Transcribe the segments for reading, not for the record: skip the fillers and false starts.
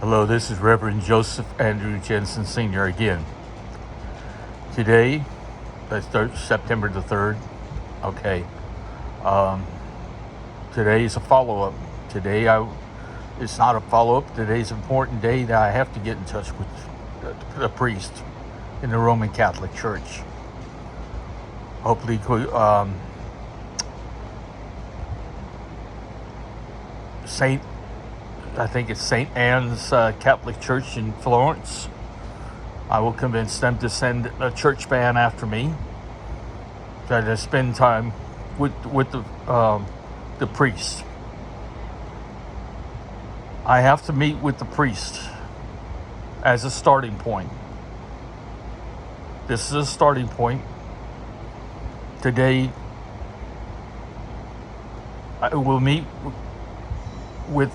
Hello, this is Reverend Joseph Andrew Jensen Sr. again. Today, that's September the 3rd. Okay. Today is a follow-up. It's not a follow-up. Today's an important day that I have to get in touch with the priest in the Roman Catholic Church. Hopefully, I think it's St. Anne's Catholic Church in Florence. I will convince them to send a church van after me to spend time with the priest. I have to meet with the priest as a starting point. This is a starting point. Today, I will meet with,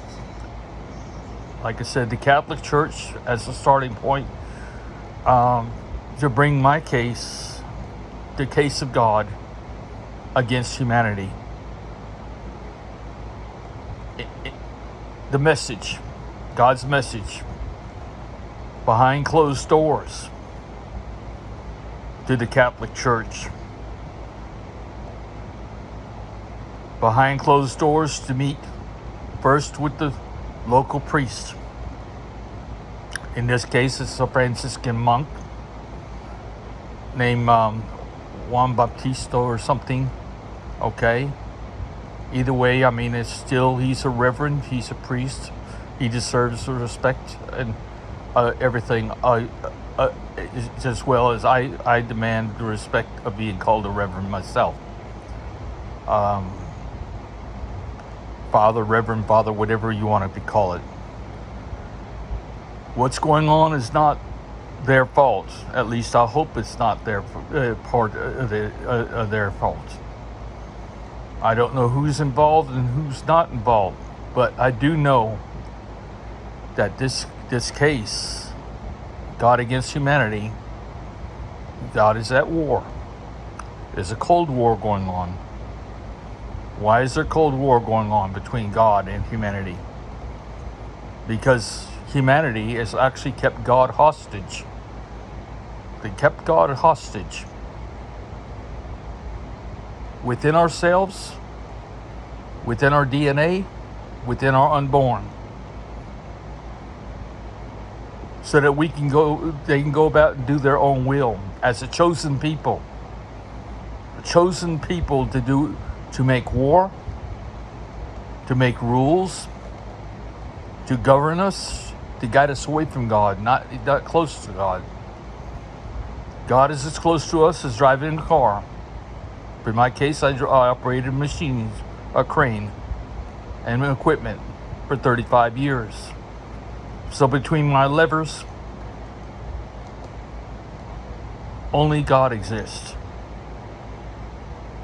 like I said, the Catholic Church as a starting point to bring my case, the case of God against humanity. The message, God's message, behind closed doors to the Catholic Church. Behind closed doors to meet first with the local priest. In this case, it's a Franciscan monk named Juan Baptista or something. Okay. Either way, I mean, he's a reverend, he's a priest. He deserves the respect and everything, as well as I demand the respect of being called a reverend myself. Father, Reverend Father, whatever you want to call it. What's going on is not their fault. At least I hope it's not their part of their fault. I don't know who's involved and who's not involved, but I do know that this case, God against humanity, God is at war. There's a Cold War going on. Why is there Cold War going on between God and humanity? Because humanity has actually kept God hostage. They kept God hostage. Within ourselves, within our DNA, within our unborn. So that they can go about and do their own will as a chosen people. A chosen people to make war, to make rules, to govern us, to guide us away from God, not close to God. God is as close to us as driving a car. In my case, I operated machines, a crane, and equipment for 35 years. So between my levers, only God exists.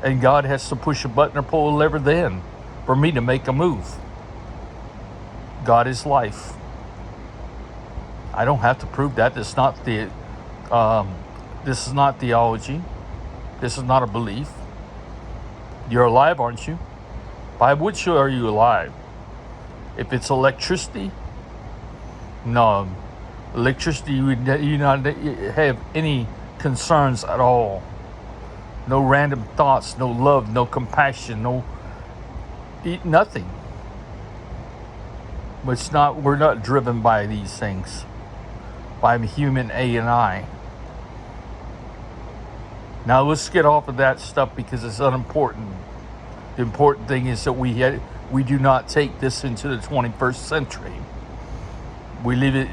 And God has to push a button or pull a lever then for me to make a move. God is life. I don't have to prove that. This is not theology. This is not a belief. You're alive, aren't you? By which are you alive? If it's electricity, no. Electricity, you not have any concerns at all. No random thoughts, no love, no compassion, nothing. We're not driven by these things. By human A and I. Now let's get off of that stuff because it's unimportant. The important thing is that we do not take this into the 21st century. We live it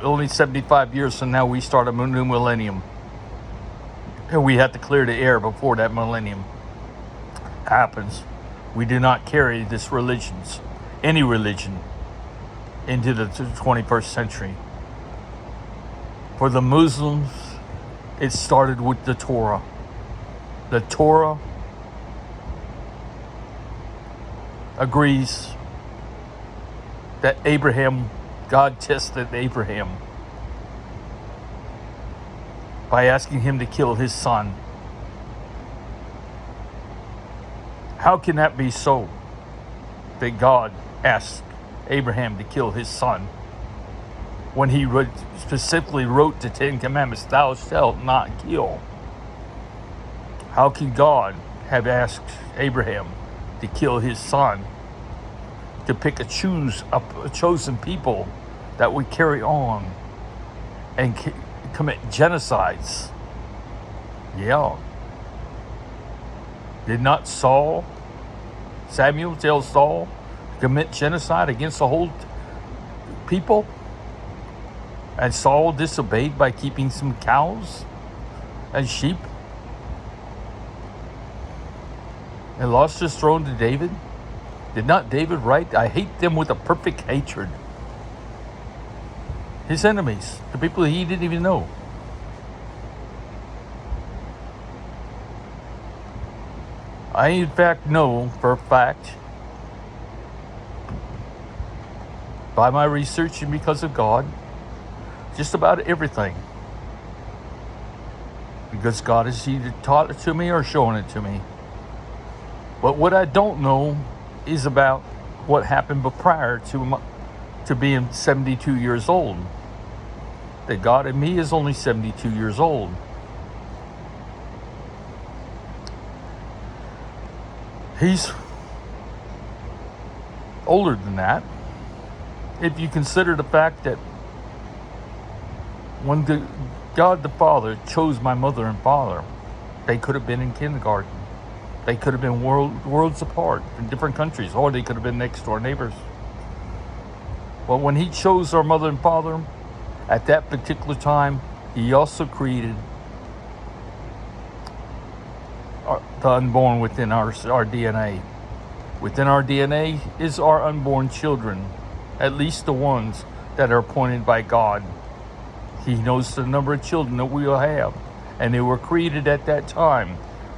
only 75 years from now. We start a new millennium. And we have to clear the air before that millennium happens. We do not carry any religion, into the 21st century. For the Muslims, it started with the Torah. The Torah agrees that God tested Abraham by asking him to kill his son. How can that be so? That God asked Abraham to kill his son? when he specifically wrote the Ten Commandments, thou shalt not kill. How can God have asked Abraham to kill his son, to pick a chosen people that would carry on and commit genocides? Yeah. Did not Samuel tell Saul to commit genocide against the whole people? And Saul disobeyed by keeping some cows and sheep and lost his throne to David? Did not David write, I hate them with a perfect hatred? His enemies, the people he didn't even know. I in fact know for a fact, by my research and because of God, just about everything. Because God has either taught it to me or shown it to me. But what I don't know is about what happened prior to being 72 years old. That God in me is only 72 years old. He's older than that. If you consider the fact that when God the Father chose my mother and father, they could have been in kindergarten. They could have been worlds apart in different countries, or they could have been next door neighbors. But when he chose our mother and father, at that particular time, he also created the unborn within our DNA. Within our DNA is our unborn children, at least the ones that are appointed by God. He knows the number of children that we will have, and they were created at that time.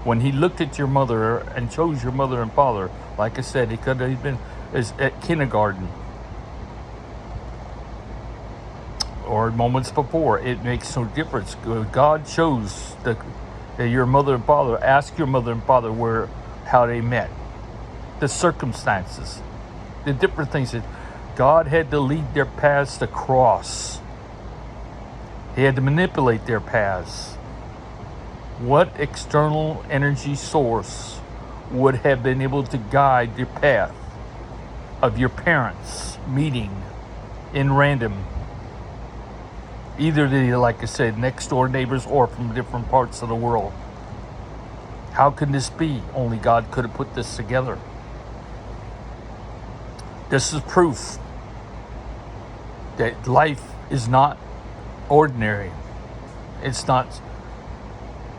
When he looked at your mother and chose your mother and father, like I said, it could have been at kindergarten or moments before. It makes no difference. God chose your mother and father. Ask your mother and father how they met, the circumstances, the different things that God had to lead their paths to cross. He had to manipulate their paths. What external energy source would have been able to guide the path of your parents meeting in random? Either the, like I said, next door neighbors or from different parts of the world. How can this be? Only God could have put this together. This is proof that life is not ordinary. It's not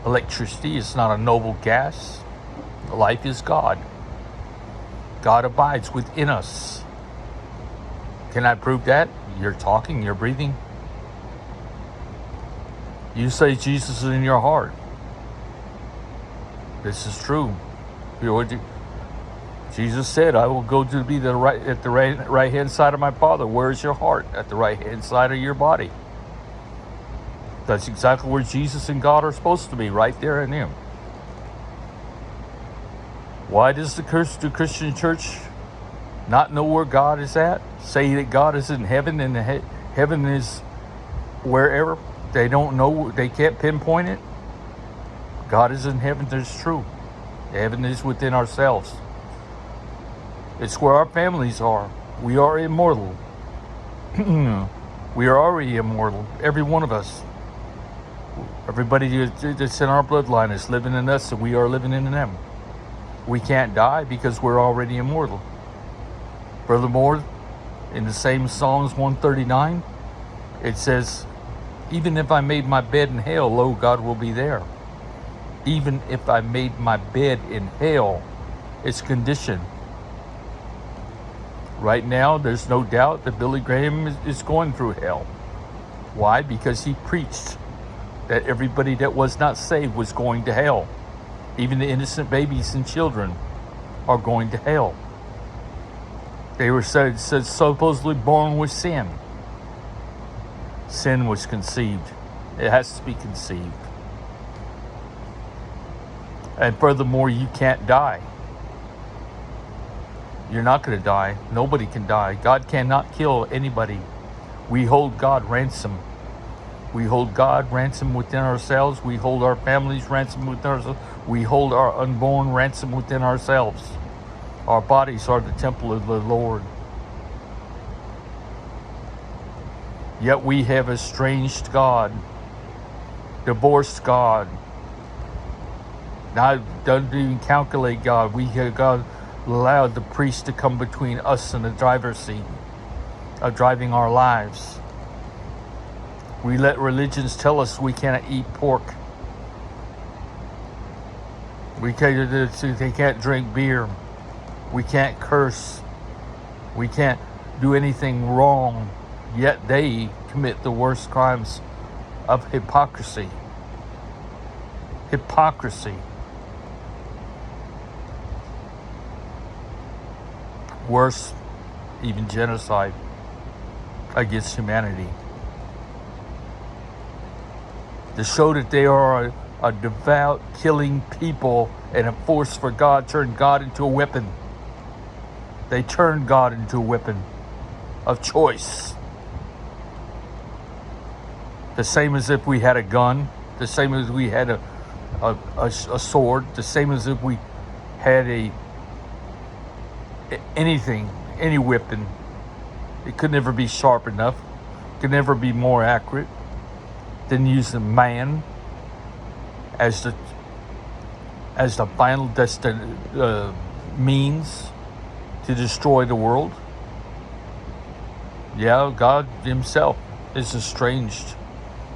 electricity. It's not a noble gas. Life is God. God abides within us. Can I prove that? You're talking, you're breathing. You say Jesus is in your heart. This is true. Jesus said, I will go to be at the right hand side of my Father. Where is your heart? At the right hand side of your body. That's exactly where Jesus and God are supposed to be, right there in Him. Why does the Christian church not know where God is at? Say that God is in heaven and heaven is wherever? They don't know, they can't pinpoint it. God is in heaven, that's true. Heaven is within ourselves. It's where our families are. We are immortal. We are already immortal, every one of us. Everybody that's in our bloodline is living in us, and we are living in them. We can't die because we're already immortal. Furthermore, in the same Psalms 139, it says, even if I made my bed in hell, lo, God will be there. Even if I made my bed in hell, it's conditioned. Right now, there's no doubt that Billy Graham is going through hell. Why? Because he preached that everybody that was not saved was going to hell. Even the innocent babies and children are going to hell. They were said supposedly born with sin. Sin was conceived. It has to be conceived. And furthermore, you can't die. You're not going to die. Nobody can die. God cannot kill anybody We hold God ransom. We hold God ransom within ourselves. We hold our families ransom within ourselves. We hold our unborn ransom within ourselves. Our bodies are the temple of the Lord. Yet we have estranged God, divorced God. Now, don't even calculate God. We have God allowed the priest to come between us and the driver's seat of driving our lives. We let religions tell us we cannot eat pork. They can't drink beer. We can't curse. We can't do anything wrong. Yet they commit the worst crimes of hypocrisy. Hypocrisy. Worse, even genocide against humanity. To show that they are a devout, killing people and a force for God, turned God into a weapon. They turned God into a weapon of choice. The same as if we had a gun, the same as we had a sword, the same as if we had anything, any weapon. It could never be sharp enough, could never be more accurate than using man as the final means to destroy the world. Yeah, God himself is estranged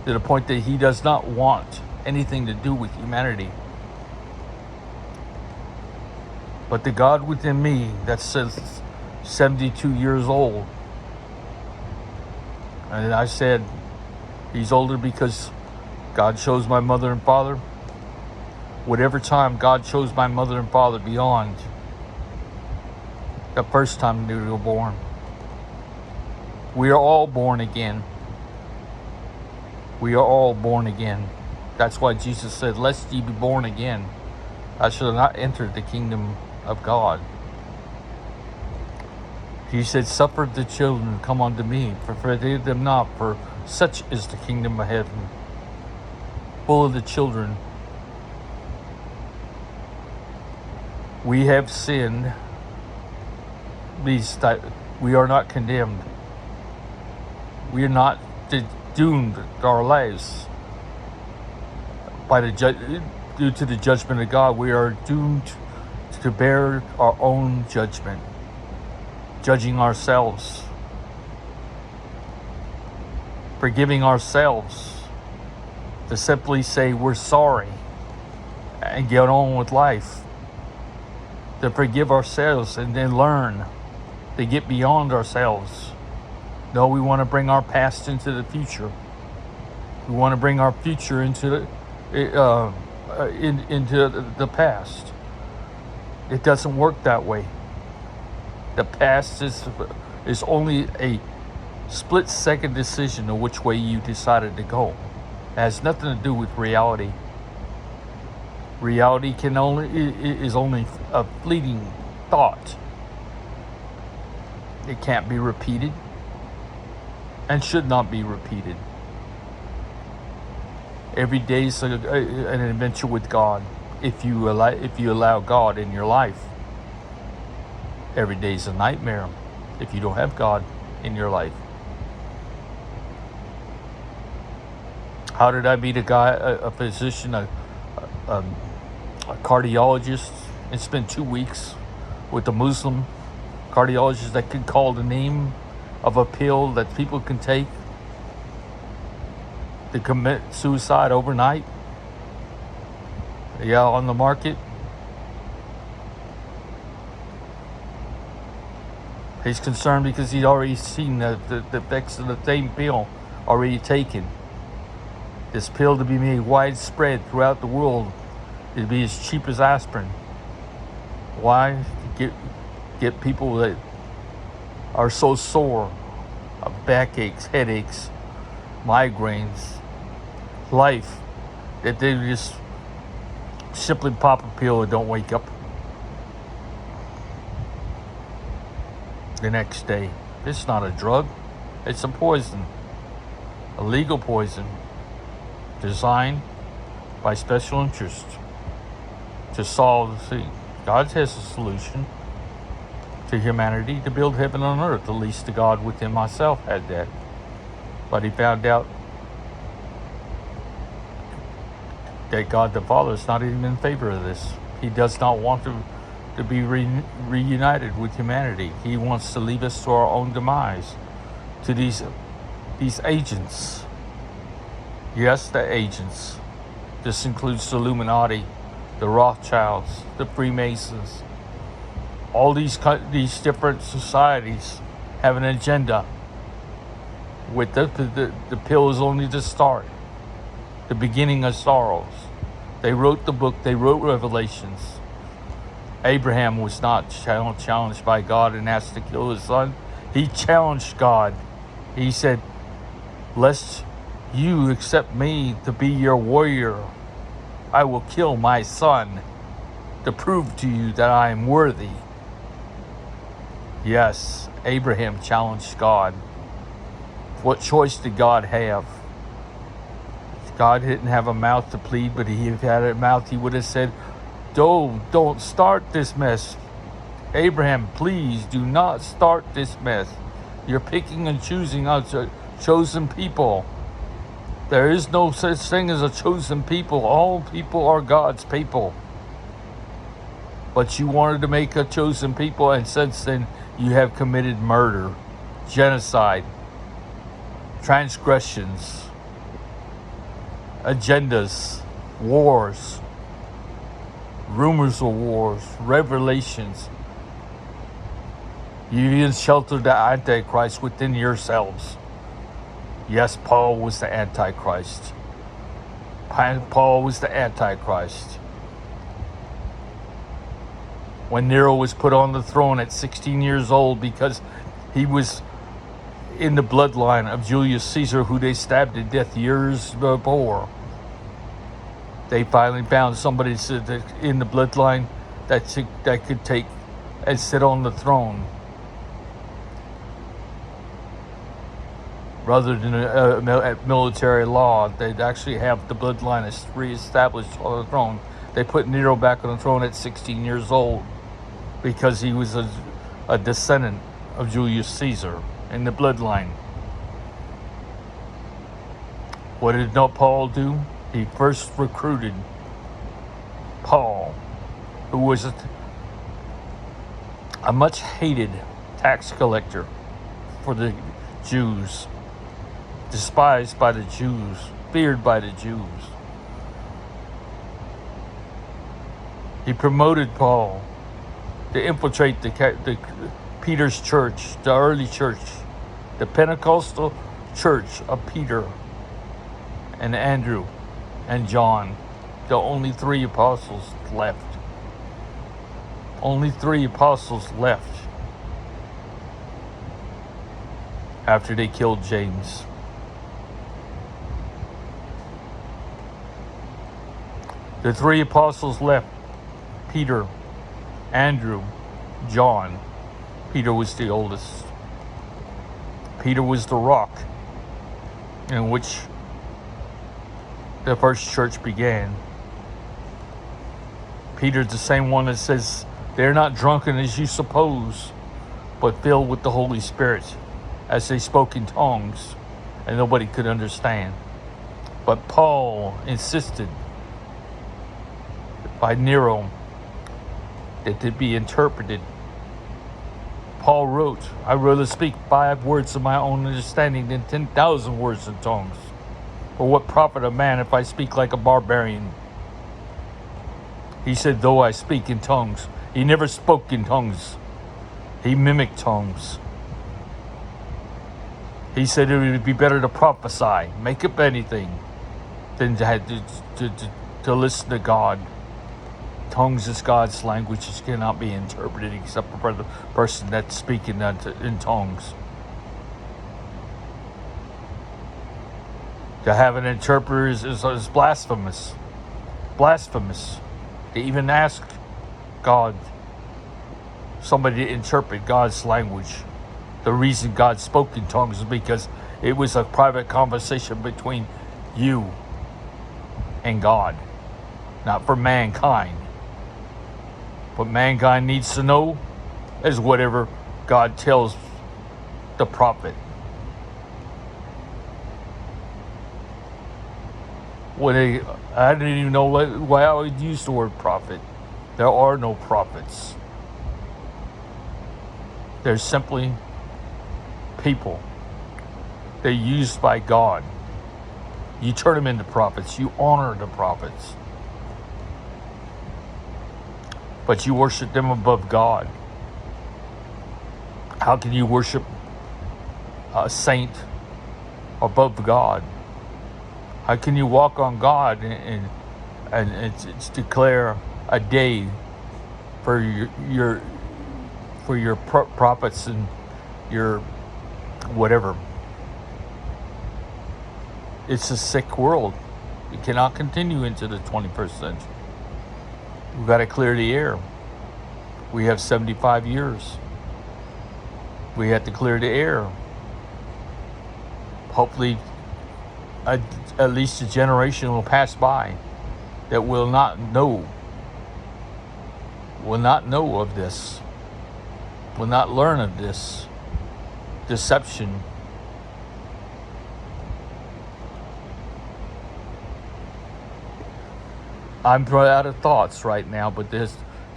to the point that he does not want anything to do with humanity. But the God within me that says 72 years old, and I said he's older because God chose my mother and father. Whatever time God chose my mother and father beyond the first time they were born. We are all born again. We are all born again. That's why Jesus said, lest ye be born again, I shall not enter the kingdom of God. He said, suffer the children to come unto me, for forbid them not, for such is the kingdom of heaven. Full of the children. We have sinned. We are not condemned. We are not doomed to our lives by due to the judgment of God. We are doomed to bear our own judgment, judging ourselves, forgiving ourselves, to simply say we're sorry and get on with life, to forgive ourselves and then learn to get beyond ourselves. No, we want to bring our past into the future. We want to bring our future into the past. It doesn't work that way. The past is only a split-second decision of which way you decided to go. It has nothing to do with reality. Reality is only a fleeting thought. It can't be repeated and should not be repeated. Every day is an adventure with God. If you allow God in your life, every day is a nightmare if you don't have God in your life. How did I meet a physician, a cardiologist, and spend 2 weeks with a Muslim cardiologist that could call the name of a pill that people can take to commit suicide overnight? Yeah, on the market. He's concerned because he'd already seen the effects of the same pill already taken. This pill to be made widespread throughout the world, it'd be as cheap as aspirin. Why? To get people that are so sore of backaches, headaches, migraines, life, that they just simply pop a pill and don't wake up the next day. It's not a drug. It's a poison, a legal poison, designed by special interests to solve the thing. God has a solution to humanity to build heaven on earth. At least the God within myself had that. But he found out that God the Father is not even in favor of this. He does not want to be reunited with humanity. He wants to leave us to our own demise, to these agents. Yes, the agents. This includes the Illuminati, the Rothschilds, the Freemasons. All these different societies have an agenda. With the pill is only the start, the beginning of sorrows. They wrote the book, they wrote Revelations. Abraham was not challenged by God and asked to kill his son. He challenged God. He said, lest you accept me to be your warrior, I will kill my son to prove to you that I am worthy. Yes, Abraham challenged God. What choice did God have? God didn't have a mouth to plead, but he if he had a mouth, he would have said, don't start this mess. Abraham, please do not start this mess. You're picking and choosing out a chosen people. There is no such thing as a chosen people. All people are God's people. But you wanted to make a chosen people, and since then you have committed murder, genocide, transgressions, agendas, wars, rumors of wars, revelations. You even sheltered the Antichrist within yourselves. Yes, Paul was the Antichrist. Paul was the Antichrist. When Nero was put on the throne at 16 years old because he was in the bloodline of Julius Caesar, who they stabbed to death years before. They finally found somebody in the bloodline that could take and sit on the throne, rather than a military law. They'd actually have the bloodline reestablished on the throne. They put Nero back on the throne at 16 years old because he was a descendant of Julius Caesar in the bloodline. What did Paul do? He first recruited Paul, who was a much hated tax collector for the Jews, despised by the Jews, feared by the Jews. He promoted Paul to infiltrate the Peter's church, the early church, the Pentecostal church of Peter and Andrew and John, the only three apostles left. Only three apostles left after they killed James. The three apostles left: Peter, Andrew, John. Peter was the oldest. Peter was the rock in which the first church began. Peter's the same one that says, they're not drunken as you suppose, but filled with the Holy Spirit, as they spoke in tongues, and nobody could understand. But Paul insisted by Nero that it be interpreted. Paul wrote, I'd rather speak 5 words of my own understanding than 10,000 words in tongues. For what profit a man if I speak like a barbarian? He said, though I speak in tongues. He never spoke in tongues. He mimicked tongues. He said it would be better to prophesy, make up anything, than to listen to God. Tongues is God's language. It cannot be interpreted except for the person that's speaking in tongues. To have an interpreter is blasphemous. Blasphemous. To even ask God, somebody to interpret God's language, The reason God spoke in tongues is because it was a private conversation between you and God, not for mankind. What mankind needs to know is whatever God tells the prophet. I didn't even know why I would use the word prophet. There are no prophets. They're simply people. They're used by God. You turn them into prophets. You honor the prophets. But you worship them above God. How can you worship a saint above God? How can you walk on God and it's declare a day for your prophets and your whatever? It's a sick world. It cannot continue into the 21st century. We've got to clear the air. We have 75 years. We have to clear the air. Hopefully, at least a generation will pass by that will not know of this, will not learn of this deception. I'm out of thoughts right now, but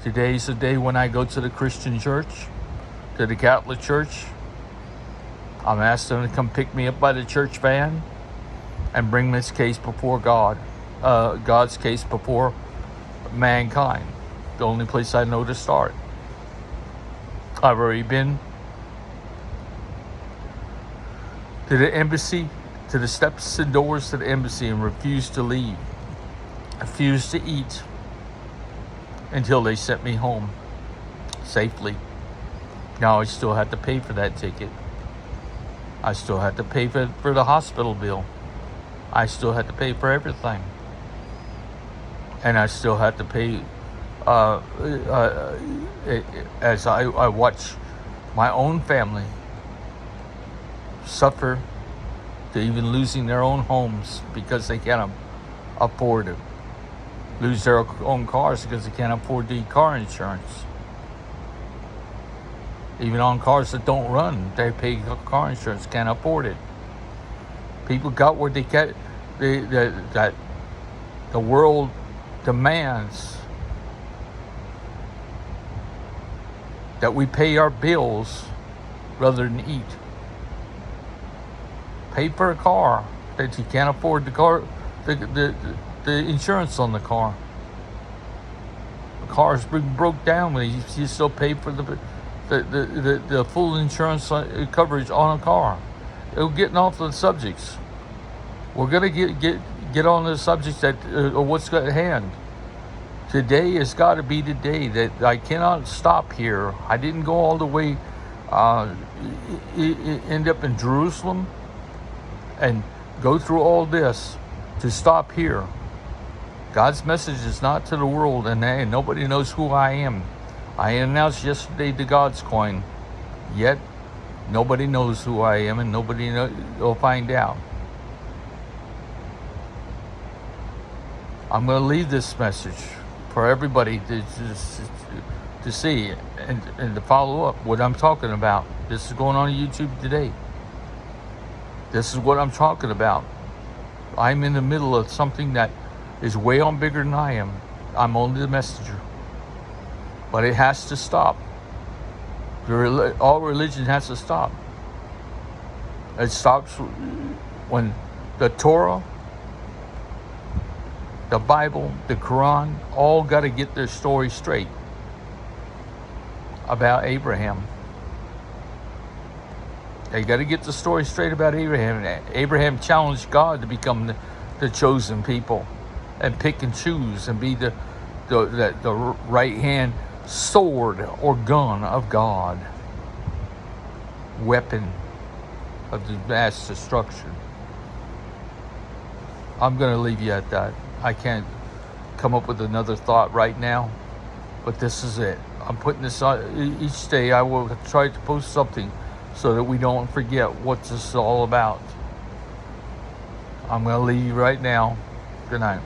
today's the day when I go to the Christian church, to the Catholic church. I'm asked them to come pick me up by the church van and bring this case before God, God's case before mankind. The only place I know to start. I've already been to the embassy, to the steps and doors to the embassy, and refused to leave. Refused to eat until they sent me home safely. Now I still had to pay for that ticket. I still had to pay for the hospital bill. I still had to pay for everything. And I still had to pay as I watch my own family suffer to even losing their own homes because they can't afford it. Lose their own cars because they can't afford the car insurance. Even on cars that don't run, they pay car insurance, can't afford it. People got what they get, that the world demands that we pay our bills rather than eat. Pay for a car that you can't afford the insurance on the car. The car's broke down, but you still pay for the full insurance coverage on a car. Getting off the subjects. We're gonna get on the subjects that what's at hand. Today has got to be the day that I cannot stop here. I didn't go all the way, end up in Jerusalem, and go through all this to stop here. God's message is not to the world, and nobody knows who I am. I announced yesterday the God's coin, yet nobody knows who I am, and nobody will find out. I'm going to leave this message for everybody to see and to follow up what I'm talking about. This is going on YouTube today. This is what I'm talking about. I'm in the middle of something that is way on bigger than I am. I'm only the messenger. But it has to stop. All religion has to stop. It stops when the Torah, the Bible, the Quran, all got to get their story straight about Abraham. They got to get the story straight about Abraham. Abraham challenged God to become the chosen people and pick and choose and be the right hand sword or gun of God, weapon of the mass destruction. I'm going to leave you at that. I can't come up with another thought right now, but this is it. I'm putting this on each day. I will try to post something so that we don't forget what this is all about. I'm going to leave you right now. Good night.